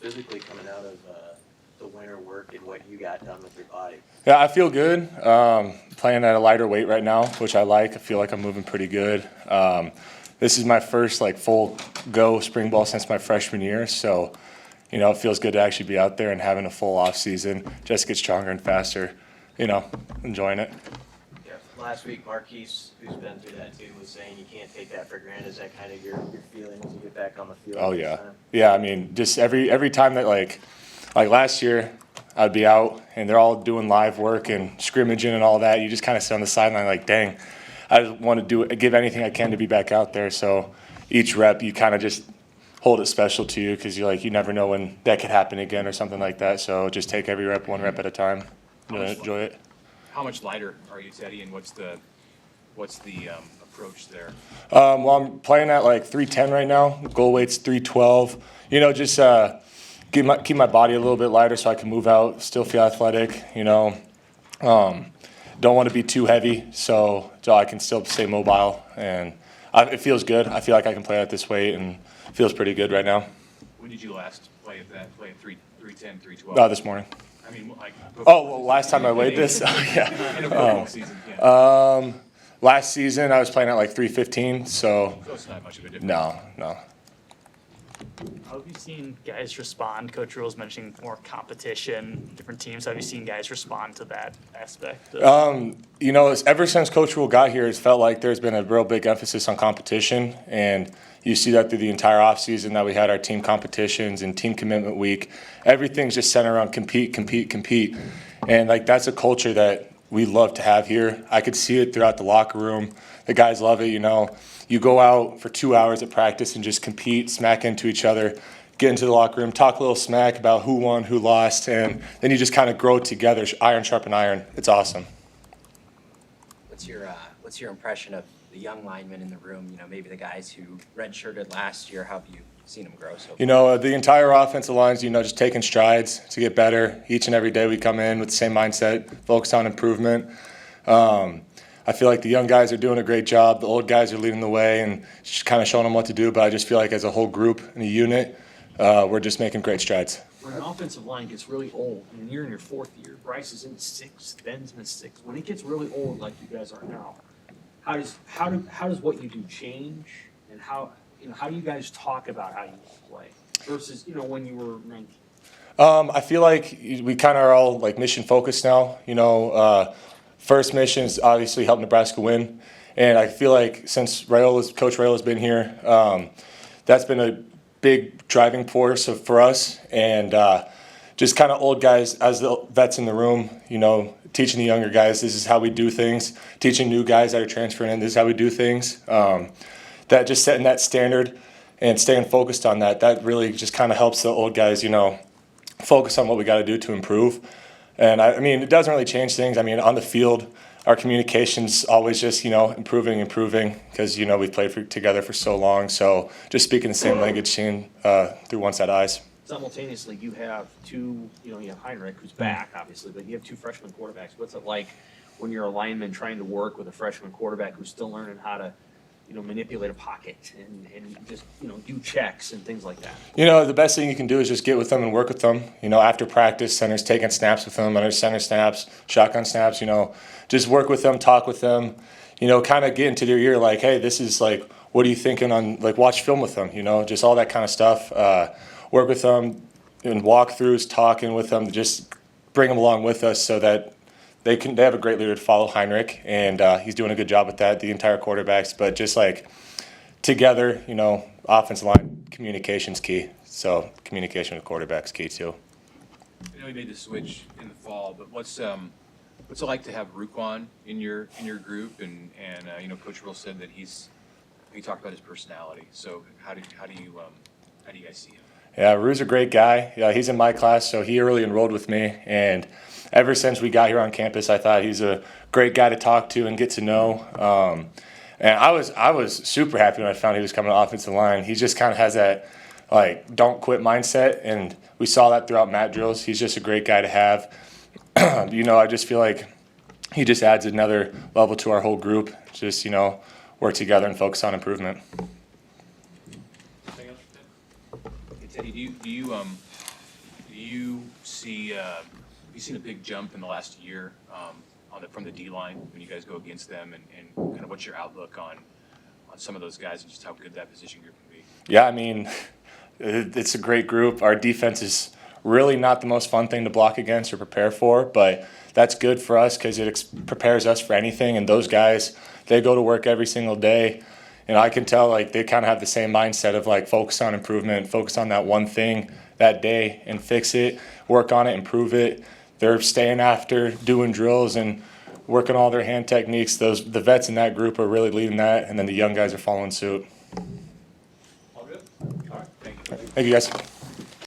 physically coming out of the winter work and what you got done with your body? Yeah, I feel good. Playing at a lighter weight right now, which I like. I feel like I'm moving pretty good. This is my first full go spring ball since my freshman year, so it feels good to actually be out there and having a full off season. Just get stronger and faster. Enjoying it. Yeah. Last week, Marquise, who's been through that too, was saying you can't take that for granted. Is that kind of your feeling as you get back on the field? Oh yeah, yeah. I mean, just every time that like last year, I'd be out and they're all doing live work and scrimmaging and all that. You just kind of sit on the sideline like, dang, I just want to give anything I can to be back out there. So each rep, you kind of just hold it special to you because you never know when that could happen again or something like that. So just take every rep, one rep at a time. Enjoy it. How much lighter are you, Teddy, and what's the approach there? Well, I'm playing at 310 right now. Goal weight's 312. Just keep my body a little bit lighter so I can move out, still feel athletic. Don't want to be too heavy so I can still stay mobile, and it feels good. I feel like I can play at this weight, and it feels pretty good right now. When did you last play at 310, 312? This morning. I mean, last time I weighed this? Oh, yeah. In a football season, yeah. Last season I was playing at 315, so it's not much of a difference. No. How have you seen guys respond? Coach Rule's mentioning more competition, different teams. How have you seen guys respond to that aspect? Ever since Coach Rule got here, it's felt like there's been a real big emphasis on competition, and you see that through the entire offseason that we had our team competitions and team commitment week. Everything's just centered around compete. And that's a culture that we love to have here. I could see it throughout the locker room. The guys love it, You go out for 2 hours at practice and just compete, smack into each other, get into the locker room, talk a little smack about who won, who lost, and then you just kind of grow together, iron sharpen iron. It's awesome. What's your impression of the young linemen in the room? Maybe the guys who redshirted last year. How have you seen them grow so far? The entire offensive line's, just taking strides to get better. Each and every day we come in with the same mindset, focused on improvement. I feel like the young guys are doing a great job. The old guys are leading the way and just kind of showing them what to do. But I just feel like as a whole group and a unit, we're just making great strides. When an offensive line gets really old, and you're in your fourth year, Bryce is in sixth, Ben's in sixth. When it gets really old, like you guys are now, how does what you do change, and how do you guys talk about how you play versus when you were 19? I feel like we kind of are all mission focused now. First mission is obviously help Nebraska win, and I feel like since Coach Rayola's been here, that's been a big driving force for us, and just kind of old guys as the vets in the room, teaching the younger guys this is how we do things, teaching new guys that are transferring in this is how we do things. That just setting that standard and staying focused on that really just kind of helps the old guys, focus on what we got to do to improve. And it doesn't really change things. On the field, our communication's always just, improving because, we've played together for so long. So just speaking the same language, seeing through one set of eyes. Simultaneously, you have two, you have Heinrich, who's back, obviously, but you have two freshman quarterbacks. What's it like when you're a lineman trying to work with a freshman quarterback who's still learning how to, manipulate a pocket and just, do checks and things like that? The best thing you can do is just get with them and work with them. After practice, center's taking snaps with them, under center snaps, shotgun snaps, just work with them, talk with them, kind of get into their ear like, hey, this is what are you thinking on, watch film with them, just all that kind of stuff. Work with them in walkthroughs, talking with them, just bring them along with us so that they have a great leader to follow, Heinrich, and he's doing a good job with that, the entire quarterbacks. But just together, offensive line, communication's key. So communication with quarterback's key too. You made the switch in the fall, but what's it like to have Ruquan in your group? And Coach Rule said that he talked about his personality. So how do you guys see him? Yeah, Rue's a great guy. Yeah, he's in my class, so he early enrolled with me. And ever since we got here on campus, I thought he's a great guy to talk to and get to know. And I was super happy when I found he was coming to offensive line. He just kind of has that don't quit mindset, and we saw that throughout mat drills. He's just a great guy to have. I just feel like he just adds another level to our whole group. Just work together and focus on improvement. Teddy, do you do you see, have you seen a big jump in the last year from the D-line when you guys go against them, and kind of what's your outlook on some of those guys and just how good that position group can be? Yeah, I mean, it's a great group. Our defense is really not the most fun thing to block against or prepare for, but that's good for us because it prepares us for anything. And those guys, they go to work every single day. And I can tell, like, they kind of have the same mindset of, like, focus on improvement, focus on that one thing that day and fix it, work on it, improve it. They're staying after, doing drills and working all their hand techniques. The vets in that group are really leading that, and then the young guys are following suit. All good? All right, thank you. Thank you, guys.